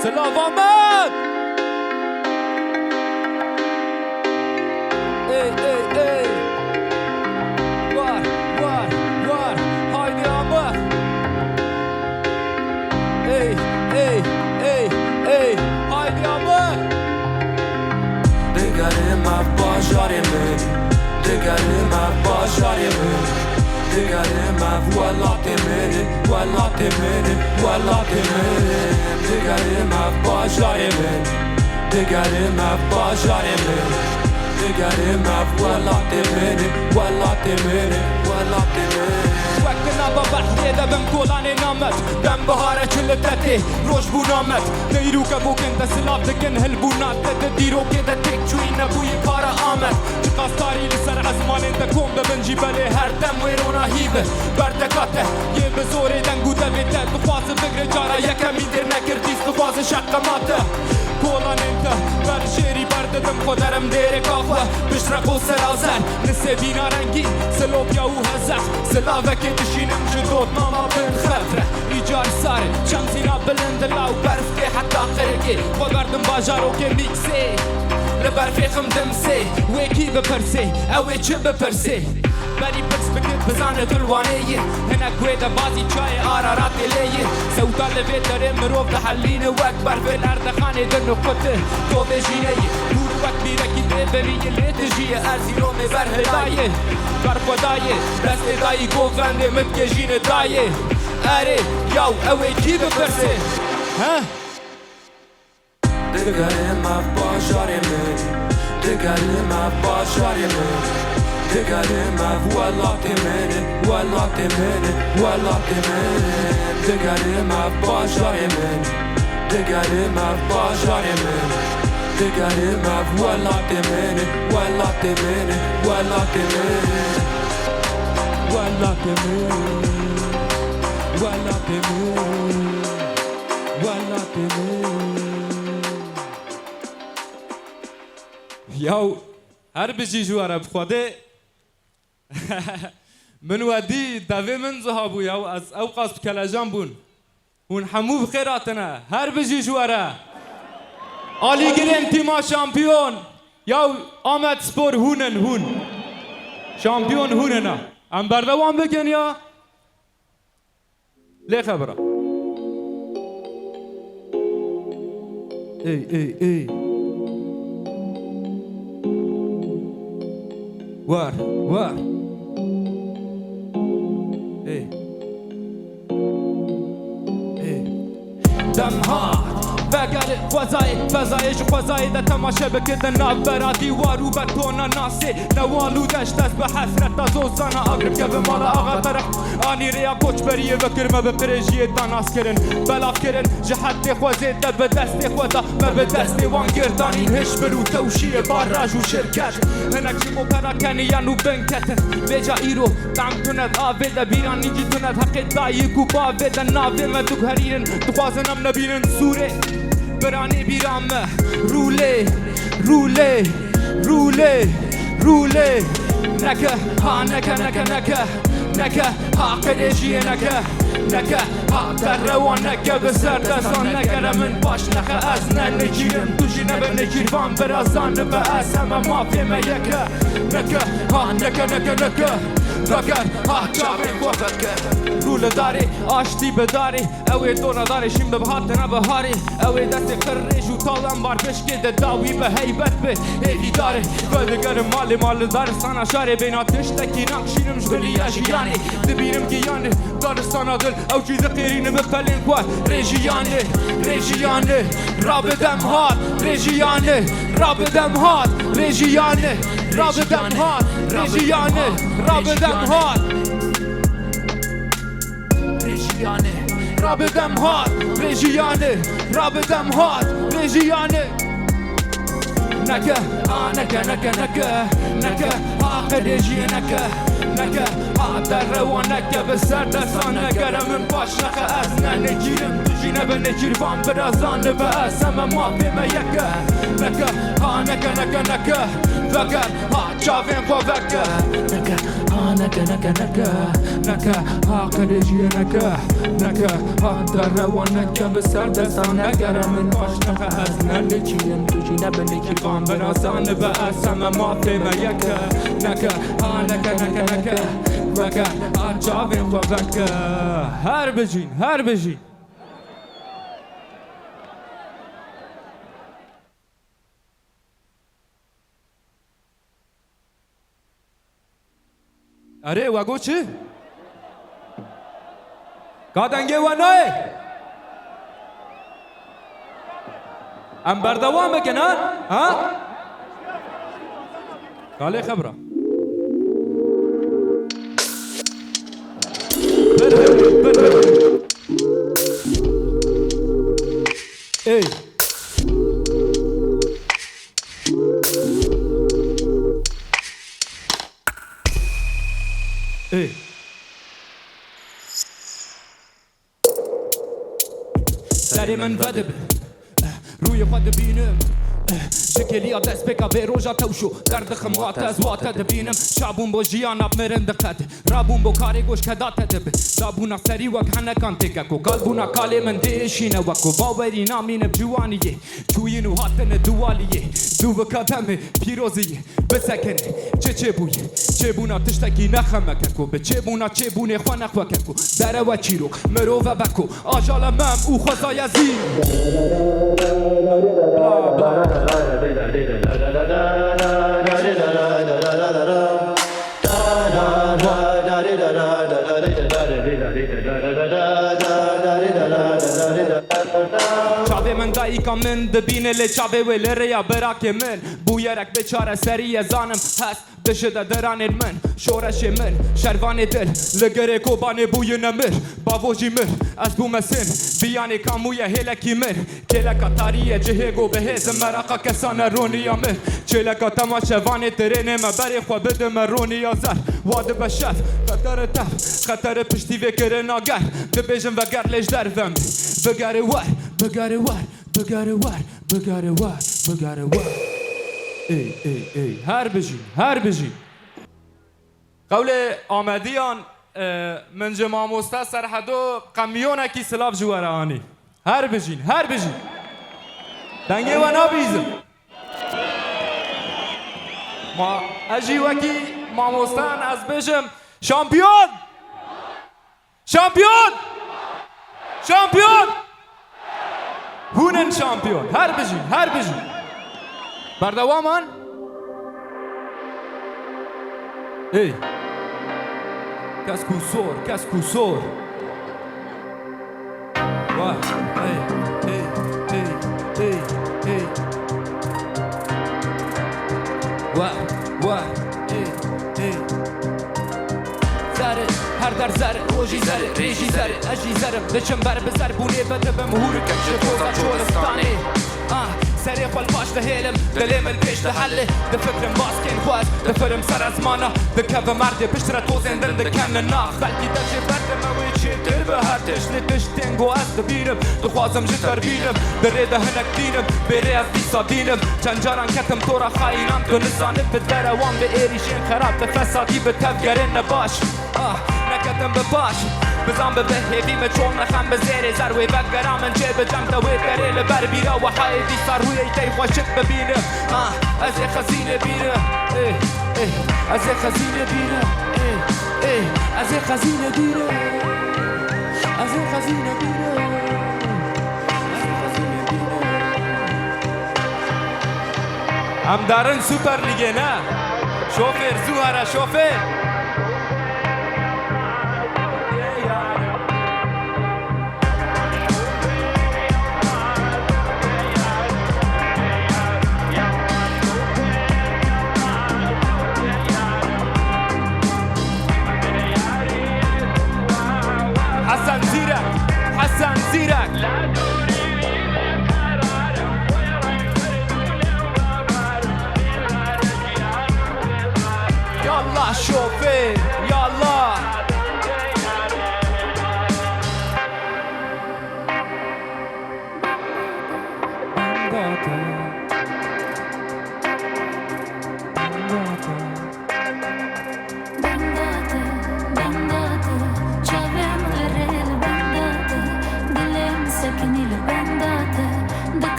C'est l'avant-mode. Var haydi ama. Haydi ama. Digerim ev bajarımın, digerim ev bajarımın, digerim ev velatimin, velatimin, velatimin. Digerim ev bajarımın, digerim ev bajarımın, digerim ev velatimin, velatimin, velatimin. وقتنا ببحثي ده بم كولاني نامت دم بهارة كلتتي روش بو نامت ديرو كبو كنت سلاف دكن هالبونات تديرو كده تكشوي نبوي كارا آمد قصاري لسر عزمان انت كوم ببنجي بلي هر دم ويرونا هيبه بردكاته يه بزوري دنگو دميته تخواز بگره جارا يكمي در نكرديس تخواز شقماته كولان انت برشيري برددم خودرم ديري كافه بشرقو سرازن نسي بينا رنگي سلوبيا و هزت سلاوكي تشينم جدود ماما بن خفره ایجار ساره چمزینا بلند لاو برفته حتی قرقی وگردم باجارو که میکسی لبرفی خم دمسی ویکی بپرسی اوی چه بپرسی بری پرس بکت بزانه دلوانه هنک ویده بازی چای آرارات لیه سوتا لوی داره مروف لحلین وک برفی لردخانه در نقطه تو بجینه نور وک بیرکی ببریه لیتجیه ارزی رو می برهدایه برخدایه دست دایی گوونده متگجینه دایه اره یاو اوی کی بپرسه Digerim ev bajarımın, digerim ev bajarımın, digerim ev velatimin, velatimin, velatimin. Digerim ev bajarımın, digerim ev bajarımın, digerim ev velatimin, velatimin, velatimin. ياو هر بجي جوارا بخوده من ودي دافي من زهابو ياو از اوقاس بكلاجان بون هون حمو بخيراتنا هر بجي جوارا آلی گرین تیما شامپیون یاو آمد سپور هون شامپیون هوننا ام بردوان بگن یا لی خبره ای وار ای دم ها بگل فضای خوزای ده تماشه بکدن نابراتی وارو بتونا ناسی نوالو دشت دست به حسرت تازوزانا اقرب که به مال آغا طرف آنی ریا کوچ بریه بکرمه به پریجیه داناس کرن بلاف کرن جهت خوزه ده به دست خودا ما به دست وان گردانی هش برو توشیه باراج و شرکت هنک شمو پرا کنی یانو بنکتن بجا ایرو دم تند آوه ده بیران نیجی تند حق دایی کو باوه ده ناوه ما دو هرینن دخوازنم نبینن سوره برانه بیرامه روله نکه ها نکه ها قدیجیه نکه ها در روان نکه بسر دستان نگره من باش نخه از ننگیرم دوشی نبه نگیروان برازان به از همه مافیمه یکه نکه ها نکه وگر ها چاوین وقت که روله داری آشتی بداری اوی دونا داری شیم به بهات نبهاری اوی دست خرش و تالم بار بشکه ده داوی به حیبت به هیدی داره و دگر مال دارستان شاره بین آتش تکی نقشینم جبلی اجیانی دبیرم گیانه دارستان دل او چیز قیرین بپلین کوه رژیانه را بدم هات رژیانه را بدم هات رژیانه را بدم هات رژیانه را بدم هات رژیانه را بدم هات رژیانه را بدم هات رژیانه نکه آخر رژیه نکه ها در روانک به سر دستان نگرم من باش نخه از ننگیرم جینه به نگیروان برازان به از همه ما بیمه یکه نکه ها نکه نکه نکه وگر ها چاوین خو وگر نکه ها نکه نکه نکه نکه ها کلیجیه نکه نکه ها در روانک به سر دستان نگرم من باش نخه از ننگیرم جینه به نگیروان برازان به از همه ما بیمه یکه نکه ها نکه نکه نکه وگر ها چاوین خو وگر هر بجین هر بجین اره وگو چی؟ کادنگه و نای ام بردوام بکنن ها؟ کاله خبره ای ای سری من بده روی خود بینم شکلی دست بکا به روژا توشو درد خموات از واته دبینم شابون با جیانا بمرند قد رابون با کاری گوش کدات دب دابونا سری وک هنکان تککو قلبونا کالی من دیشینه وکو باوری نامین بجوانیه چوینو هاتن دوالیه دو بکاتم پیروزیه بسکن چه بویه چه بونا تشتکی نخمککو به چه بونا چه بونه خوانق وککو دره و چیرو مرو و بکو آجال مم او خوزای ازی چاوه من داییکا من دبینه لی چاوه و لریا براک من بویرک بچاره سری زانم هست دشده دران من شورش من شروان دل لگره کوبان بوی نمر باوجی مر از بوم سن بیانی کاموی هلکی مر کلکا تاریه جهگو به هز مرقا کسان رونیا مر چلکا تماشوان ترین مبری خوا بدم رونیا زر واد بشف خطر تف خطر پشتی وکر ناگر دبیجم وگر لیش در وم بگره ور بگره ور بگره ور بگره ور بگره ور ای ای ای هر بجی هر بجی قول آمدیان من جمع مستا سرحدو قمیونه کی سلاف جواره آنی هر بجین هر بجین دنگه و نابیزم ما اجی وکی ماموستان از بجم شامپیون شامپیون شامپیون هونن شامپیون هر بجین هر بجین بردوامان ای کس کوسور واه ای ای ای ای ای واه ای ای زره هر در زره روژی زره ریژی زره اجی زره بچم بر بزر بونه بده به مهور کشه فوزا چولستانه سری خال باش ده هیلم دلیم الپیش ده حله ده فکرم باسکین خواست ده فرم سر از مانا ده که مرده پشتره توزین دن ده کن ناخ بلکی ده چه برده موی چه در به هر تشلی تشتنگو از ده بینم ده خوازم جتر بینم ده ریده هنک دینم بره از دیسا دینم چند جاران کتم تورا خاینم تو نزانم به دروان به ایریشین خراب به فسادی به تفگرین نباش نکتم به باش بزن به بهیدیم چون نخم به زیر زروی بگرام من چه بجم دوی دریل بر بیرا و حایدی سروی ایتی خوشت ببینم از یه خزینه بینم از یه خزینه بینم از یه خزینه بینم از یه خزینه بینم هم دارن سوپر لیگه نه شوفر زوهره شوفر حسن زیرک یالله شوفر یالله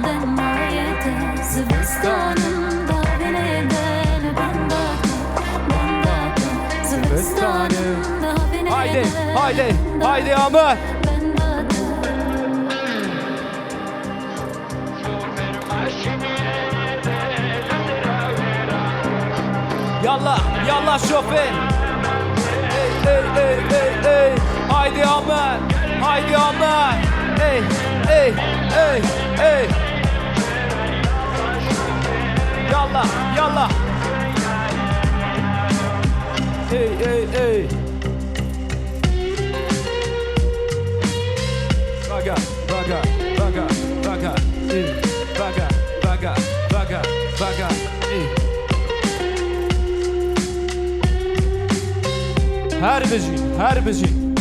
den ayete Zivistanım davine del bendate Zivistanım davine Haydi, haydi, haydi Ahmet. Yallah, yallah şoför. Ey, ey, ey, ey, ey. Haydi Ahmet, haydi Ahmet. Ey, ey, ey, ey. Yallah, yallah. Ey, ey, ey. Baga, baga, baga, baga, ey. Baga, baga, baga, baga, ey. Her bejin, her bejin.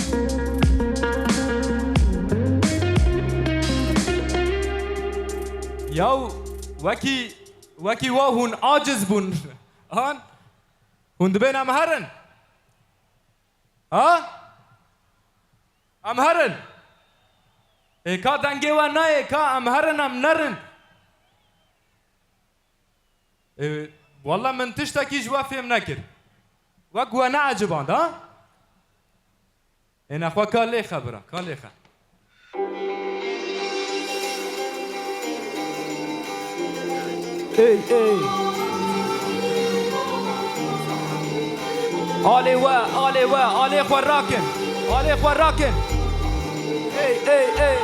Yaw, waki wahun aciz bun. Han? Hun dibin am herren? Ha? Am herren? Ka denge wa naye, ka am herren am nerren? والله من تشتكي جوافي منكر وقوة نعجبان ها؟ إن أخوة قال لي خبرة قال لي خبرة إي إي علي وا علي إخوة راكن علي إخوة راكن إي إي إي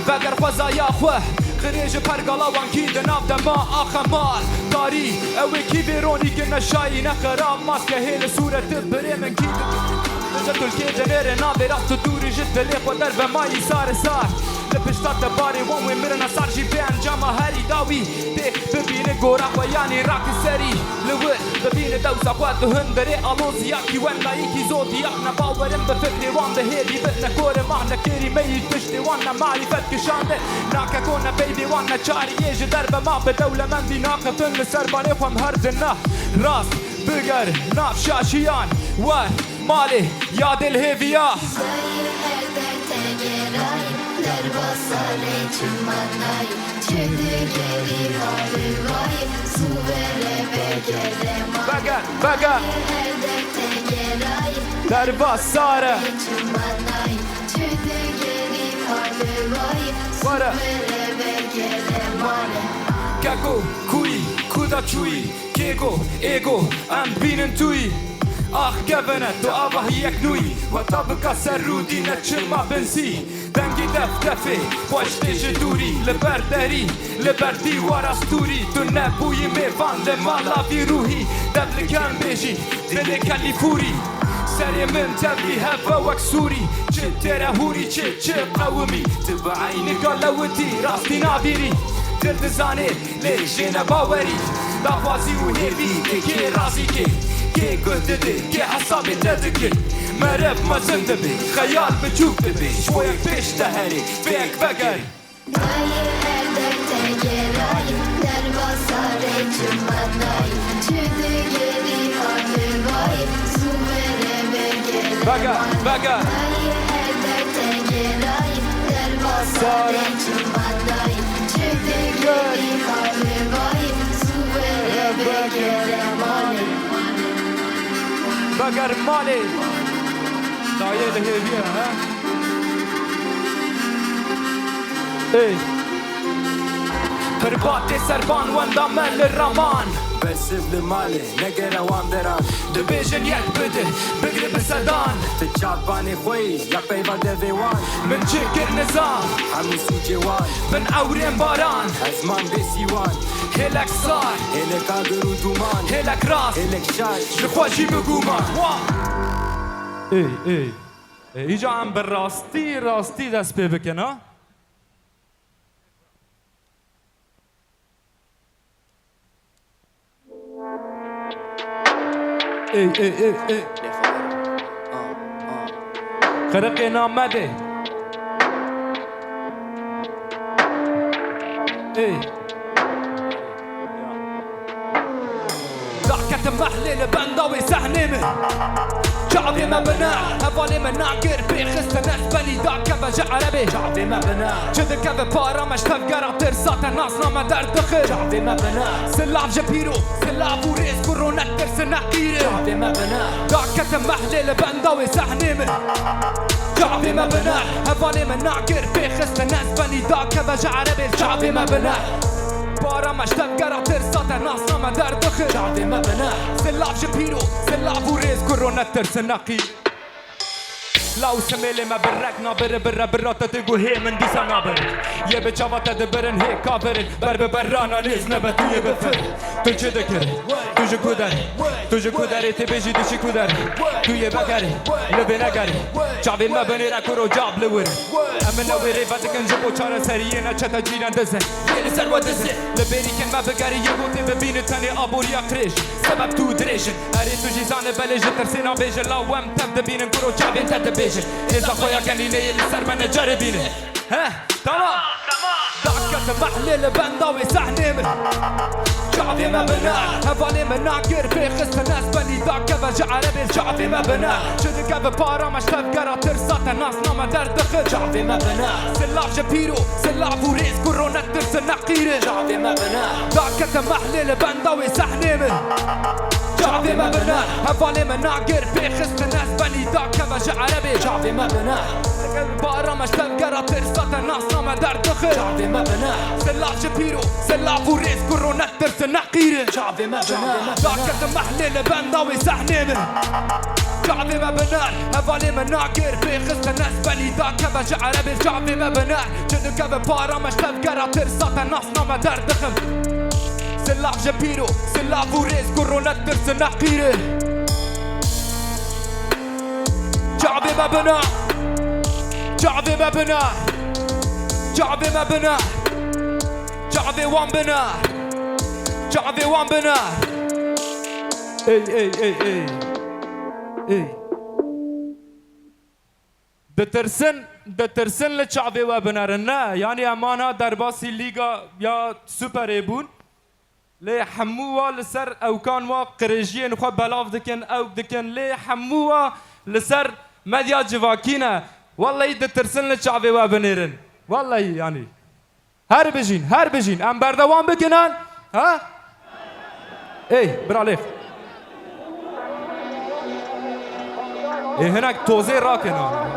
بقر خوزا يا أخوة خريج برقلا وانكي دناب دما آخمال داري اوي كي بيروني كنا شاي نخرام ماسكة هيل سورة تبري من كي نجتو الكي دنير نابي رفتو دوري جد ليق ودربة ماي سار لبشتات باري وانوي مرنا صار جي بيان جاما هاري داوي دي ببيني قورا وياني راك السري لوي ببيني دوسا قوات هندري ألوز ياكي وانا يكي زودي احنا باورم بفكري وان بهيدي بتنا كوري معنا كيري ميت تشتي وانا معرفة كشاني ناكا كونا بيبي وانا چاري يجي دربة ما بدولة من دي ناقة تن سرباني خوام هردنا راس بقر ناف شاشيان ور مالي ياد الهيفيا Baga در باساره وره Kako, kui, kuda čuji Kego, ego, am binen tuji Ah gevenet و آوه یک نوی و طبقه سرودی نچما بنسی دنگی دفدفه پشتش دوری لبر دری لبر دیوار استوری تو نبوی میوان لمالا وی روحی دبل کن بیجی دل کلی فوری سری من تبلی هفا وکسوری چه ترهوری چه قومی تبع عینی قلوتی راستی نابیری دل دزانه لیجین باوری دافازی و هیوی که رازی که گنده ده که حسابی ندکه مرف مزنده بی خیال بجوب بی شوی پیش دهری فیک بگری Dayı erdekte gerayı Der basare çımbanayı Çüdü geri harbi vay Su vere gere Baga Dayı erdekte gerayı Der basare çımbanayı Çüdü geri harbi vay Su vere gere بگر مالی دایه لهیویه ها ای پربات سربان وندامن للرمان برسف لماله نگره وان دران دبیجن یک بده بگری بسدان تچابانی خوی یا پیوا دویوان من چکر نظام همو سوچه وان من اوریم باران از من بسیوان هلک سار هلک آگر و دومان هلک راست هلک شاش لخواشی بگومان ای ایجا هم به راستی دست پی بکن ها ای خرق نامده ای ضحكة محلل بنداوي سحنمي شعبي ما بنا هفالي من ناقر بيخست الناس بني دار كفا عربي شعبي ما بنا جد كفا بارا مش تفقر ترسات الناس ناما دار دخل شعبي ما بنا سلاف جبيرو سلاف وريس كورونا ترس نقيري شعبي ما بنا داكت محلل بندوي سحنيمي شعبي ما بنا هفالي من ناقر بيخست الناس بني دار كفا عربي شعبي ما بنا بارا مش تفقر ترسات الناس ناما دار دخل شعبي ما بنا سلاف جبيرو سلاف وريس كورونا ترس نقيري لو سميلي ما برقنا برا برا تتقو هي من دي سنابر يبي شافا تدبرن هي كافرن برانا نيز نبتو يبفر تجي ذكر تجي كوداري تبيجي دشي كوداري تو يبقاري لبي نقاري شعبي ما بني راكورو جاب لوري امنا ويري فاتكن جبو چارا سرينا چتا جيران دزن يلي سروا دزن لبيري كن ما بقاري يقوتي ببين تاني ابوري اقريش سبب تو دريشن هاري تجي زاني بلج ترسينا بيجي لا وام تبدا بين كورو شعبي تدبيجي إذا خويا كان ينيل السر ما نجربينه ها تمام دعكة محلل بندوي سحنيمن شعبي ما بنا هفالي من ناقر بيخست الناس بني داكة فجع عربي شعبي ما بنا شد كفا بارا مش تفقر ترسات الناس ناما دار دخل شعبي ما بنا سلاف جبيرو سلاف وريس كورونا ترس النقيري شعبي ما بنا دعكة محلل بندوي سحنيمن شعبي ما بنا هفالي من ناقر بيخست الناس بني داكة فجع عربي شعبي ما بنا بارا مش تفقر ترسات الناس ناما دار دخل شعبي ما بنا سلاف جبيرو سلاف وريس كورونا ترس النقيري شعبي ما بنا داكة محلل بندوي سحنيمن شعبي ما بنا هفالي من ناقر بيخست الناس بني داكة فجع عربي شعبي ما بنا جد كفا بارا مش تفقر ترسات الناس ناما دار دخل سلاف جبيرو سلاف وريس كورونا ترس النقيري شعبي ما بنا شعبي ما بنا شعبي ما بنا شعبي وان بنا شعبي وان بنا اي دترسن لشعبي وابنا رنا يعني امانه درباسي ليغا يا سوبر ايبون لي حموها لسر او كان وا قريجين خو بلاف دكن او دكن لي حموها لسر مديا جواكينا والله يدترسن لشعبي وابنيرن والله يعني هر بجين ام بردوام بكنان ها ايه براليف ايه هناك توزي راكنا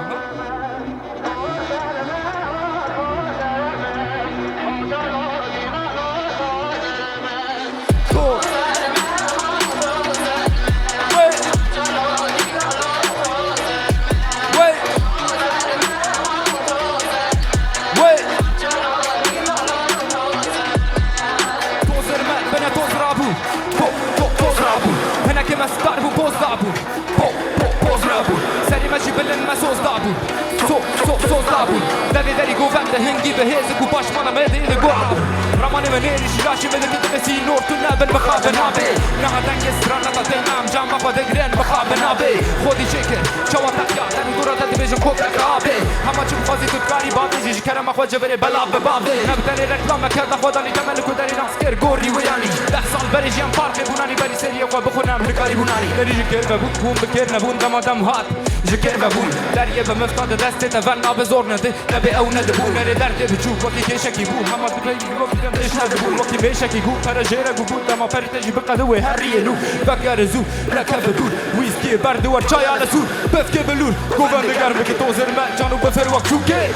داري قوفان ده هنجي بهيزك وباش مانا ميدي إذا قوعب رماني منيري شلاشي مدى كده بسي نور تنابن بخاب نابي نها دنجي سرانا تدنام جامعة بدقرين بخاب نابي خودي شكر شوا تحيا داني دورة تدبيجن كوبرا كابي هما چون خازي تدكاري بابي جيجي كرم اخوة جبري بلاب ببابي نبتاني ركلام كرد خوداني كمالك وداري ناسكر قوري وياني 10 سال بريجيان فارقي بوناني بري سري اخوة بخونام ركاري بوناني داري جكر ببون بون بكر نبون دمادم هات جكر ببون داري بمفتاد دستي تفلنا بزور ندي نبي او ندبون نري دردي بچوك وقتی کشکی بو هما بگی وقتی دمش ندبون وقتی میشکی گو پرجیره گو بود دما پرتجی بقدوه هریه نو بکر زو رکب دور ویسکی برد و چای على سور بفکه بلور گوون بگرمه که توزر من جانو بفر وقت چوکه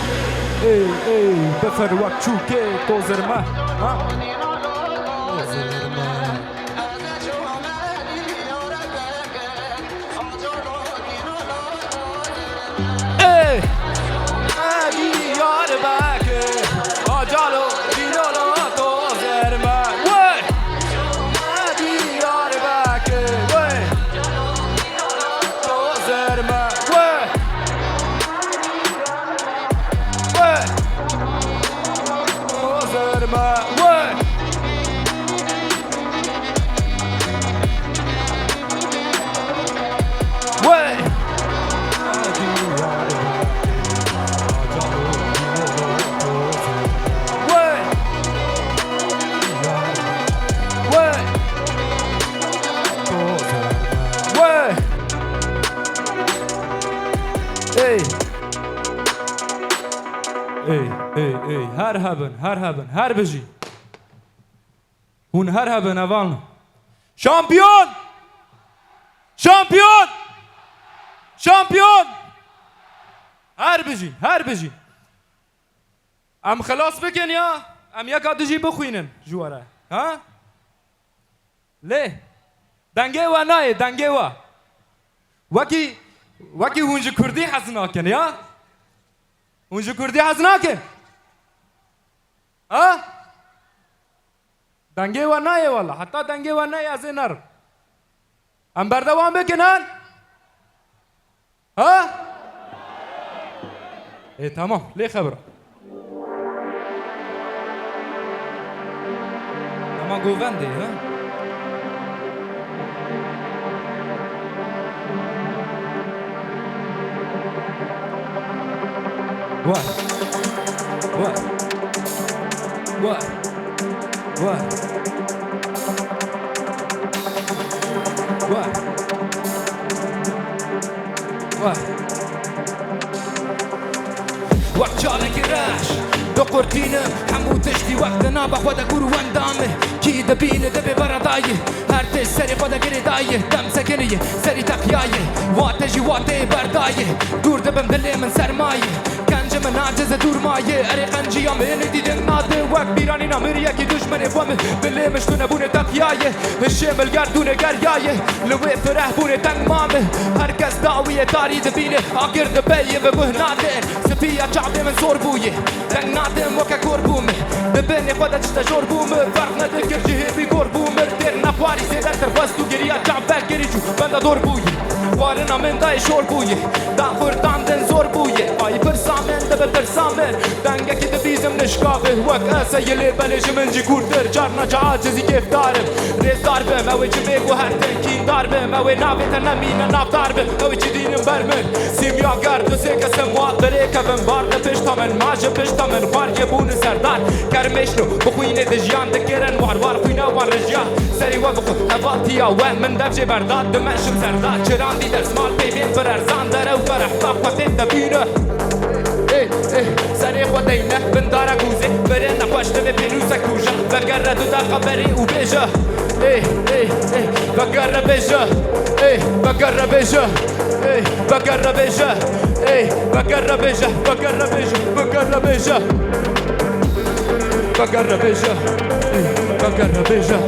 ای بفر وقت چوکه توزر من ای هر هبن هر بجی هون هر هبن اوان شامپیون شامپیون شامپیون هر بجی ام خلاص بکن یا ام یکا دجی بخوینن جواره ها لی دنگه و نایه دنگه و وکی هونج کردی حز ناکن یا هونج کردی حز ناکن ها دنگه و نایه والا حتی دنگه و نایه از نر ام بردوام بکنن ها ای تمام لی خبره اما گوونده ها What? وقت جالك الراش دقرتينا حمو تشتي وقتنا بخودا قرو واندامه كي دبينه دبي برضايه هرتش سري خدا قري دايه دم سكنيه سري تقيايه واتجي واتي بردايه دور دبم دلي من سرمايه كنج من عجز دور مايه اري قنجي من ديدن ناده وقت بيراني نامر يكي دشمن فمه دلي مشتونه بونه تقيايه الشمل قردونه قريايه لوي فرح بونه تنگ مامه هركز داويه تاري دبينه اقر دبيه ببهنادين سفيه شعبي من صور بويه تنگ نادم وكا كور بومه دبني خدا تشتجور بومه فرق ندكر جهي بيكور بومه دير نفواري زيدر ترفستو گريا جعبك گريجو بندا دور بويه وارنا من داي شور بويه دافر داندن زور بويه اي برسامن دبل برسامن دنگه كي دبيزم نشكابه وك اسيلي بلج من جي كورتر جارنا جعاجزي كيف دارم ريز داربم اوي جميق وهر تنكين داربم اوي نافي تنمين ناف داربم اوي جدينم برمن سيميا قرد وسيكا سموات بريكا بن بارد بشتا من ماجه بشتا من خوار يبون سردار كرمشنو بخوينه دجيان دكرن وار خوينه وار رجيان سري وبخو هفاتيا ومن دفجي برداد دمشم سرداد چران دي درس مال بيبين برارزان داره و فرح طاقتين دبينه سري خودينه بندارا كوزي برنا خوشت ببينوسا كوجا بقرد دا خبري وبيجا بقرب بيجا بقرب بيجا بقرب بيجا بقرب بيجا بقرب بيجا بقرب بيجا بقرب بيجا بقرب بيجا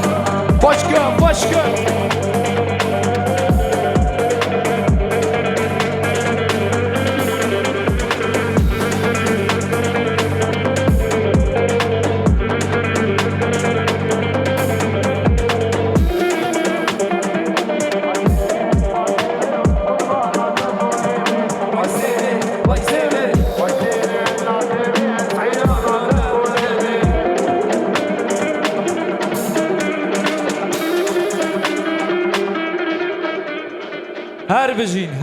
Başka Başka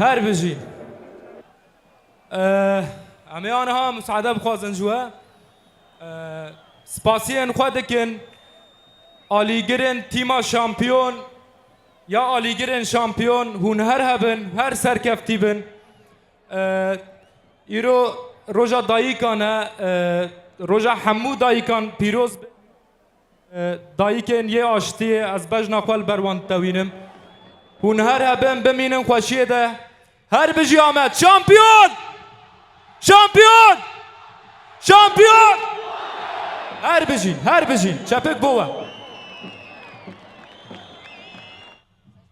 هر بجين عميان ها مساعدة بخوازن جوا سپاسین خود دکن آلیگرن تیما شامپیون یا آلیگرن شامپیون هون هر هبن هر سرکفتی بن ایرو روژا داییکانه روژا همو داییکان پیروز داییکن یه آشتی از بجنا خوال بروان توینم هون هر هبن بمینم خوشیه ده هر بجی آمد شامپیون شامپیون شامپیون هر بجین چپک بوه